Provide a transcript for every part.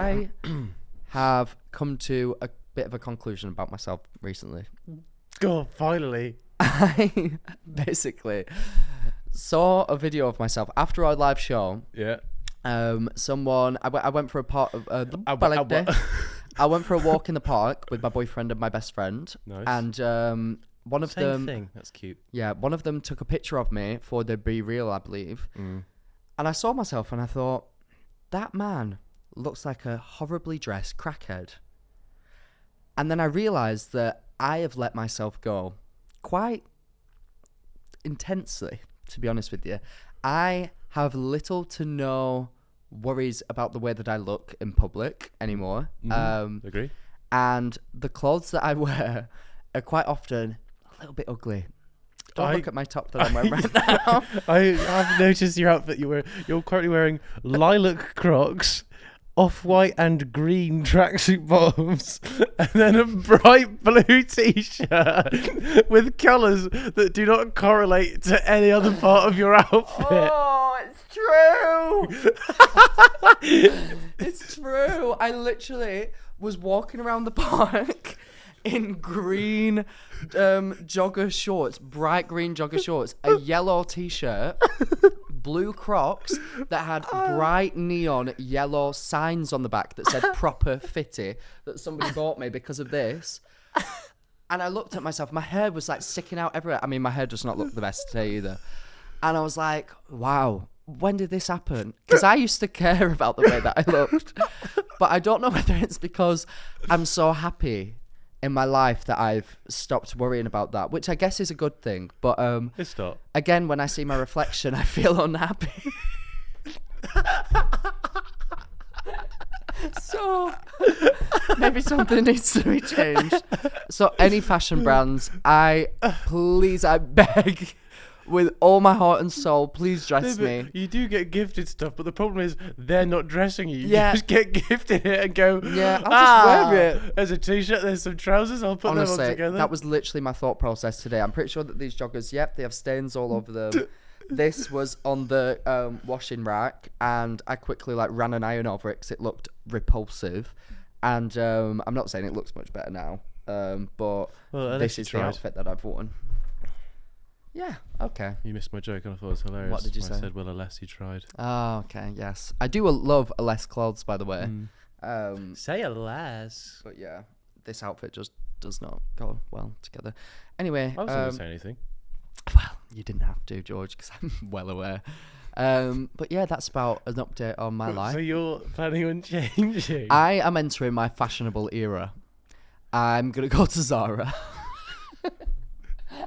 I have come to a bit of a conclusion about myself recently. God, finally. I basically saw a video of myself after our live show. Yeah. I went for a part of the Balegde. I went for a walk in the park with my boyfriend and my best friend. Nice. And one of them. Same thing. That's cute. Yeah, one of them took a picture of me for the Be Real, I believe. And I saw myself and I thought, that man looks like a horribly dressed crackhead. And then I realised that I have let myself go quite intensely, to be honest with you. I have little to no worries about the way that I look in public anymore. Agree. And the clothes that I wear are quite often a little bit ugly. Don't look at my top that I'm wearing right now. I've noticed your outfit. You're currently wearing lilac Crocs, off-white and green tracksuit bottoms, and then a bright blue t-shirt with colours that do not correlate to any other part of your outfit. Oh, it's true. It's true. I literally was walking around the park in green jogger shorts, bright green jogger shorts, a yellow t-shirt, blue Crocs that had bright neon yellow signs on the back that said proper fitty that somebody bought me because of this. And I looked at myself, my hair was like sticking out everywhere. I mean, my hair does not look the best today either. And I was like, wow, when did this happen? Because I used to care about the way that I looked. But I don't know whether it's because I'm so happy in my life that I've stopped worrying about that, which I guess is a good thing. But It's not. Again, when I see my reflection, I feel unhappy. So maybe something needs to be changed. So any fashion brands, I beg, with all my heart and soul, please dress me. You do get gifted stuff, but the problem is they're not dressing you. You Yeah. just get gifted it and go, Yeah, I'll just wear it. There's a t-shirt, there's some trousers, I'll put them Honestly, all together. that was literally my thought process today. I'm pretty sure that these joggers, they have stains all over them. This was on the washing rack, and I quickly ran an iron over it because it looked repulsive. And I'm not saying it looks much better now, but this is the outfit that I've worn. Yeah, okay. You missed my joke and I thought it was hilarious. What did you say? I said, well, unless you tried. Oh, okay, yes. I do love a less clothes, by the way. Say alas. But yeah, this outfit just does not go well together. Anyway. I wasn't going to say anything. Well, you didn't have to, George, because I'm well aware. But yeah, that's about an update on my life. So you're planning on changing? I am entering my fashionable era. I'm going to go to Zara.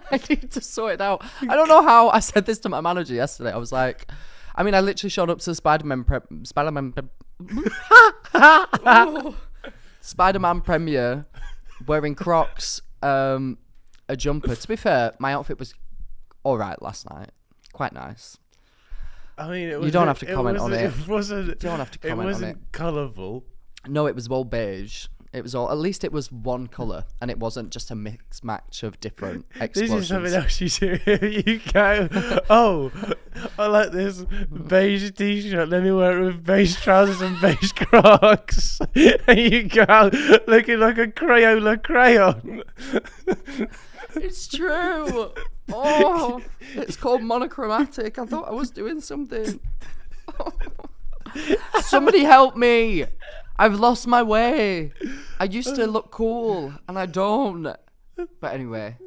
I need to sort it out. I don't know how. I said this to my manager yesterday. I was like, I literally showed up to the Spider-Man premiere wearing Crocs, a jumper. To be fair, my outfit was all right last night. Quite nice. I mean, you don't have to comment on it. It wasn't. You don't have to comment on it. It wasn't colourful. No, it was all beige. It was all. At least it was one colour, and it wasn't just a mix match of different explosions. This is something else you do. You go, oh, I like this beige t-shirt. Let me wear it with beige trousers and beige Crocs. And you go out looking like a Crayola crayon. It's true. Oh, it's called monochromatic. I thought I was doing something. Somebody help me. I've lost my way. I used to look cool, and I don't. But anyway.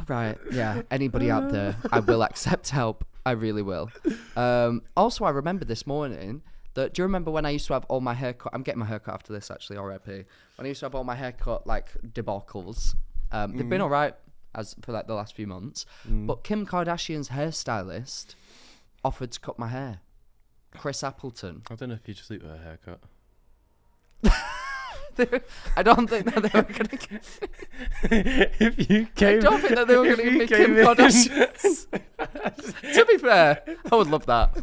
Right, yeah. Anybody out there, I will accept help. I really will. Also, I remember this morning that, do you remember when I used to have all my haircut? I'm getting my haircut after this, actually, R.I.P. When I used to have all my haircut, debacles. They've been all right as for the last few months. But Kim Kardashian's hairstylist offered to cut my hair. Chris Appleton. I don't know if you just leave her haircut. I don't think that they were going to get... If you came... I don't think that they were going to give me Kim Kardashian. To be fair, I would love that.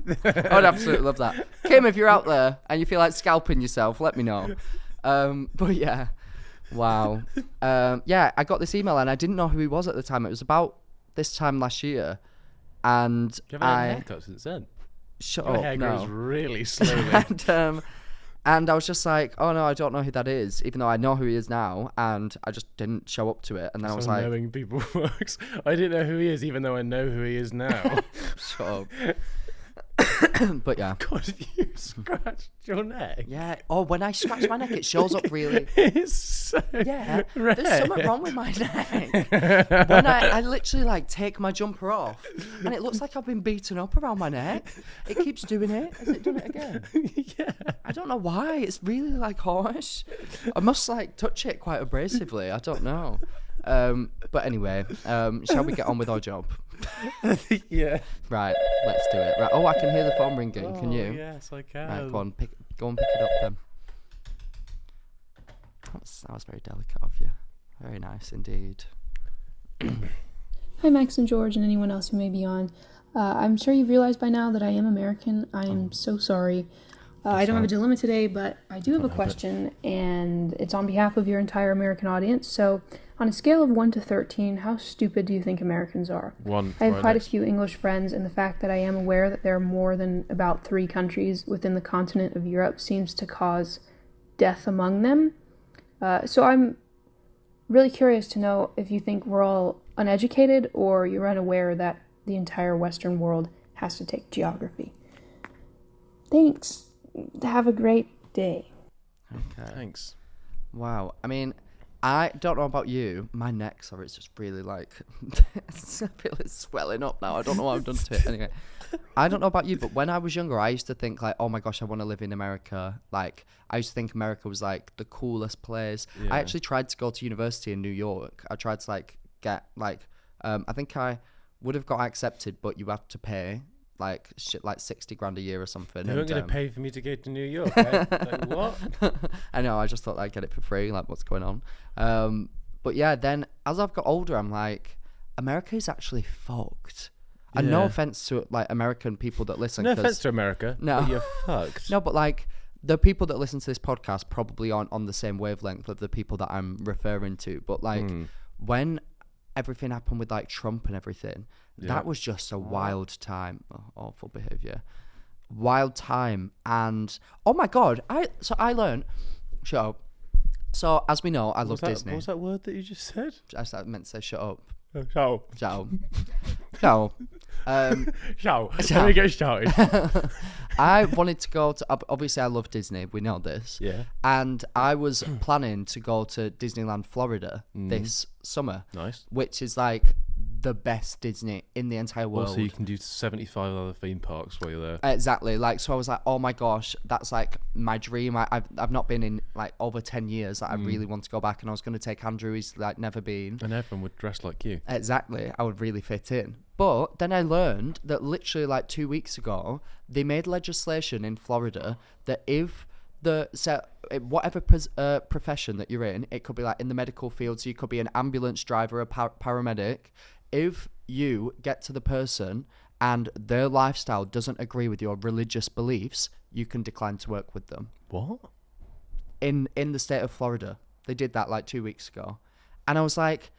I would absolutely love that. Kim, if you're out there and you feel like scalping yourself, let me know. But yeah. Wow. Yeah, I got this email and I didn't know who he was at the time. It was about this time last year. And you haven't had a haircut since then? Shut Your up, hair no. grows really slowly. And, And I was just like, oh no, I don't know who that is, even though I know who he is now, and I just didn't show up to it. And then I was like, knowing people works. I didn't know who he is, even though I know who he is now. shut up. But yeah. God, if you scratched your neck. Yeah. Oh, when I scratch my neck, it shows up really. It's so red. There's something wrong with my neck. When I literally like take my jumper off, and it looks like I've been beaten up around my neck. It keeps doing it. Has it done it again? Yeah. I don't know why. It's really like harsh. I must like touch it quite abrasively. I don't know. But anyway, shall we get on with our job? Yeah. Right, let's do it. Right. Oh, I can hear the phone ringing. Can you? Yes, I can. Right, go and pick it up then. That was very delicate of you. Very nice indeed. Hi, Max and George and anyone else who may be on. I'm sure you've realized by now that I am American. I am so sorry. I don't have a dilemma today, but I do have a question, and it's on behalf of your entire American audience. So, on a scale of 1 to 13, how stupid do you think Americans are? 1. I have quite a few English friends, and the fact that I am aware that there are more than about 3 countries within the continent of Europe seems to cause death among them. So I'm really curious to know if you think we're all uneducated or you're unaware that the entire Western world has to take geography. Thanks. Have a great day. Okay. Thanks. Wow. I mean, I don't know about you. My neck, sorry, it's just really like I feel it's swelling up now. I don't know what I've done to it. Anyway, I don't know about you, but when I was younger, I used to think like, oh my gosh, I want to live in America. Like, I used to think America was like the coolest place. Yeah. I actually tried to go to university in New York. I tried to like get like, I think I would have got accepted, but you have to pay like shit like 60 grand a year or something. They weren't going to pay for me to go to New York. Eh? Like, what? I know, I just thought I'd get it for free, like what's going on. But yeah, then as I've got older, I'm like, America is actually fucked. And no Yeah. offense to like American people that listen. No offense to America. No. But you're fucked. No, but like the people that listen to this podcast probably aren't on the same wavelength of the people that I'm referring to. But like when everything happened with like Trump and everything, that was just a wild time. Oh, awful behavior. Wild time. And oh my God, I learned, shut up. So as we know, I love Disney. What was that word that you just said? I meant to say shut up. Shout. Shut up. Shut up. Shout. Let me get started. I wanted to go to, obviously I love Disney, we know this. Yeah. And I was planning to go to Disneyland, Florida this summer. Nice. Which is like the best Disney in the entire world. Also, you can do 75 other theme parks while you're there. Exactly. Like, so I was like, oh my gosh, that's like my dream. I've not been in like over 10 years. Like, I really want to go back, and I was going to take Andrew. He's like never been. And everyone would dress like you. Exactly. I would really fit in. But then I learned that literally like 2 weeks ago, they made legislation in Florida that if whatever profession that you're in, it could be like in the medical field, so you could be an ambulance driver, a paramedic. If you get to the person and their lifestyle doesn't agree with your religious beliefs, you can decline to work with them. What? In the state of Florida. They did that like 2 weeks ago. And I was like,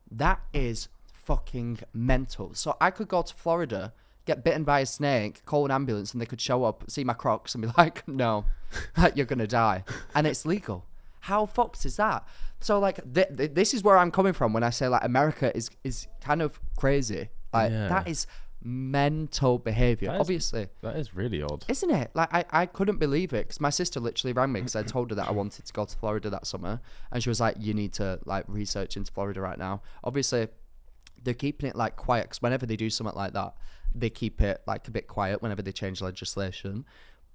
that is fucking mental. So I could go to Florida, get bitten by a snake, call an ambulance, and they could show up, see my Crocs, and be like, no, you're going to die. And it's legal. How fucked is that? So like this is where I'm coming from when I say like America is kind of crazy. Like that is mental behavior. Obviously, that is really odd, isn't it? Like I couldn't believe it because my sister literally rang me because I told her that I wanted to go to Florida that summer, and she was like, you need to like research into Florida right now. Obviously they're keeping it like quiet because whenever they do something like that, they keep it like a bit quiet whenever they change legislation.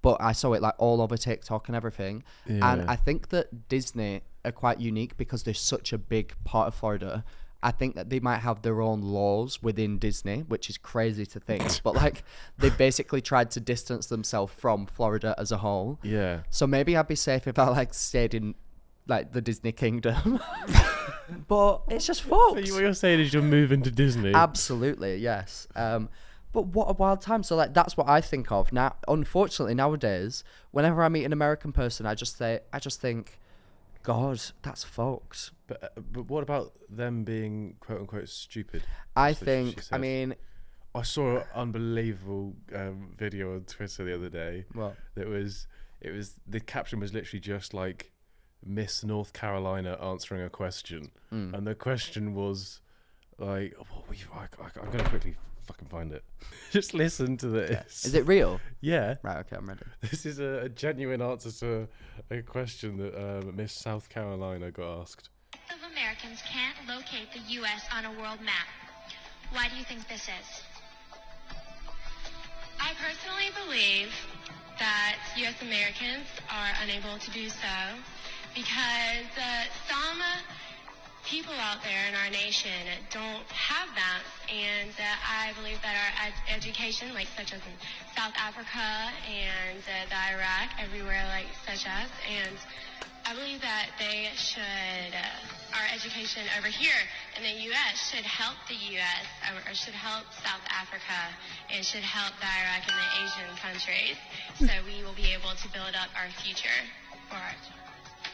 But I saw it like all over TikTok and everything. Yeah. And I think that Disney are quite unique because they're such a big part of Florida. I think that they might have their own laws within Disney, which is crazy to think. But like they basically tried to distance themselves from Florida as a whole. Yeah. So maybe I'd be safe if I like stayed in like the Disney kingdom. But it's just fucked. What you're saying is you're moving to Disney. Absolutely, yes. But what a wild time. So like that's what I think of now. Unfortunately nowadays, whenever I meet an American person, I just think, God, that's fucked. But what about them being quote unquote stupid? I That's what think. she said. I mean, I saw an unbelievable video on Twitter the other day. What? That was the caption was literally just like Miss North Carolina answering a question, and the question was like, I'm gonna quickly fucking find it. Just listen to this. Is it real? Yeah. Right. Okay, I'm ready. This is a genuine answer to a question that Miss South Carolina got asked. Of Americans can't locate the U.S. on a world map. Why do you think this is? I personally believe that U.S. Americans are unable to do so because some people out there in our nation don't have maps, and I believe that our education, like such as in South Africa and the Iraq, everywhere like such as, and I believe that they should, our education over here in the U.S. should help the U.S. or should help South Africa and should help the Iraq and the Asian countries, so we will be able to build up our future for our children.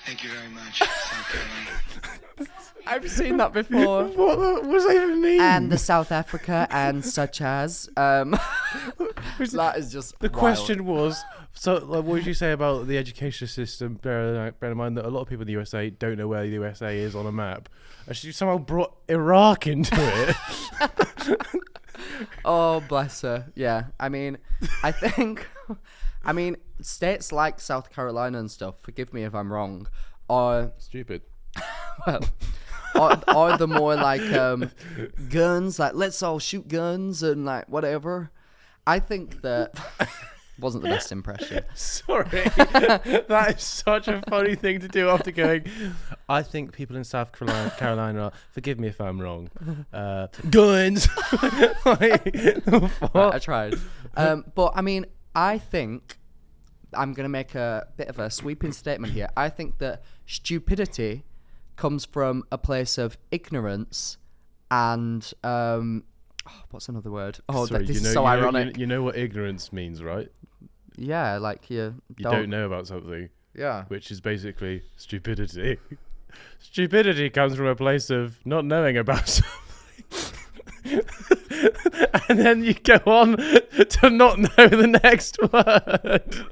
Thank you very much, South Carolina. I've seen that before. What does that even mean? And the South Africa and such as. That is just The wild. question was, so like, what would you say about the education system? Bear in mind that a lot of people in the USA don't know where the USA is on a map. And she somehow brought Iraq into it. Oh, bless her. Yeah, I mean, states like South Carolina and stuff, forgive me if I'm wrong, are Stupid. well, are the more like guns, like let's all shoot guns and like whatever. I think that wasn't the best impression. Sorry. That is such a funny thing to do after going, I think people in South Carolina are, forgive me if I'm wrong, guns. I tried. But I mean, I think I'm going to make a bit of a sweeping statement here. I think that stupidity comes from a place of ignorance and what's another word? Oh, Sorry, this is so ironic. You know what ignorance means, right? Yeah, like you don't know about something, Yeah. which is basically stupidity. Stupidity comes from a place of not knowing about something. And then you go on to not know the next word.